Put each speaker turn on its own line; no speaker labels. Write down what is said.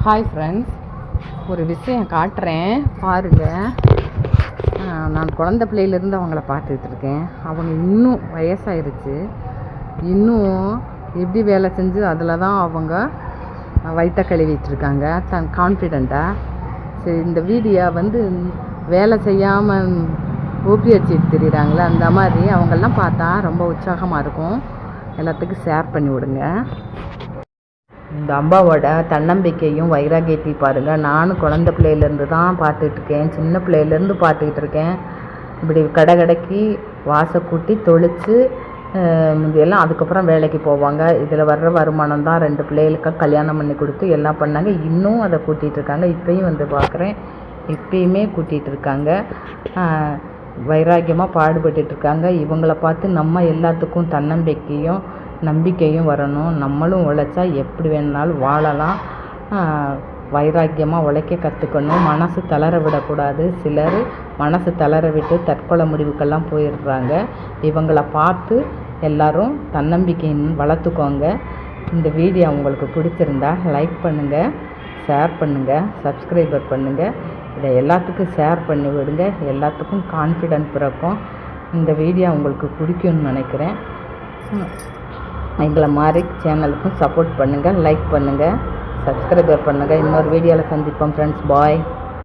Hi friends, ஒரு விஷயம் காட்டுறேன் பாருங்கள். நான் குழந்த பிள்ளையிலேருந்து அவங்கள பார்த்துட்ருக்கேன். அவங்க இன்னும் வயசாயிருச்சு, இன்னும் எப்படி வேலை செஞ்சு அதில் தான் அவங்க வயிற்ற கழுவிட்டுருக்காங்க கான்ஃபிடெண்ட்டாக. சரி, இந்த வீடியோ வேலை செய்யாமல் ஊப்பி வச்சுட்டு தெரியுறாங்களே, அந்த மாதிரி அவங்கெல்லாம் பார்த்தா ரொம்ப உற்சாகமாக இருக்கும். எல்லாத்துக்கும் ஷேர் பண்ணி விடுங்க. இந்த அம்பாவோட தன்னம்பிக்கையும் வைராகியத்தையும் பாருங்கள். நானும் குழந்த பிள்ளையிலேருந்து தான் பார்த்துட்ருக்கேன், சின்ன பிள்ளையிலேருந்து பார்த்துக்கிட்டு இருக்கேன். இப்படி கடைக்கு வாசை கூட்டி தொளித்து எல்லாம் அதுக்கப்புறம் வேலைக்கு போவாங்க. இதில் வர்ற வருமானம் தான் 2 பிள்ளைகளுக்கு கல்யாணம் பண்ணி கொடுத்து எல்லாம் பண்ணாங்க. இன்னும் அதை கூட்டிகிட்ருக்காங்க. இப்போயும் பார்க்குறேன், இப்பயுமே கூட்டிகிட்ருக்காங்க. வைராக்கியமாக பாடுபட்டுட்ருக்காங்க. இவங்களை பார்த்து நம்ம எல்லாத்துக்கும் தன்னம்பிக்கையும் நம்பிக்கையும் வரணும். நம்மளும் உழைச்சா எப்படி வேணுனாலும் வாழலாம். வைராக்கியமாக உழைக்க கற்றுக்கணும். மனசு தளர விடக்கூடாது. சிலர் மனசு தளர விட்டு தற்கொலை முடிவுக்கெல்லாம் போயிடுறாங்க. இவங்களை பார்த்து எல்லோரும் தன்னம்பிக்கையின் வளர்த்துக்கோங்க. இந்த வீடியோ உங்களுக்கு பிடிச்சிருந்தா லைக் பண்ணுங்கள், ஷேர் பண்ணுங்கள், சப்ஸ்கிரைபர் பண்ணுங்கள். இதை எல்லாத்துக்கும் ஷேர் பண்ணி விடுங்க. எல்லாத்துக்கும் கான்ஃபிடென்ட் பிறக்கும். இந்த வீடியோ உங்களுக்கு பிடிக்கும்னு நினைக்கிறேன். எங்களை மாதிரி சேனலுக்கும் சப்போர்ட் பண்ணுங்கள், லைக் பண்ணுங்கள், சப்ஸ்கிரைபர் பண்ணுங்கள். இன்னொரு வீடியோவில் சந்திப்போம் ஃப்ரெண்ட்ஸ். பாய்.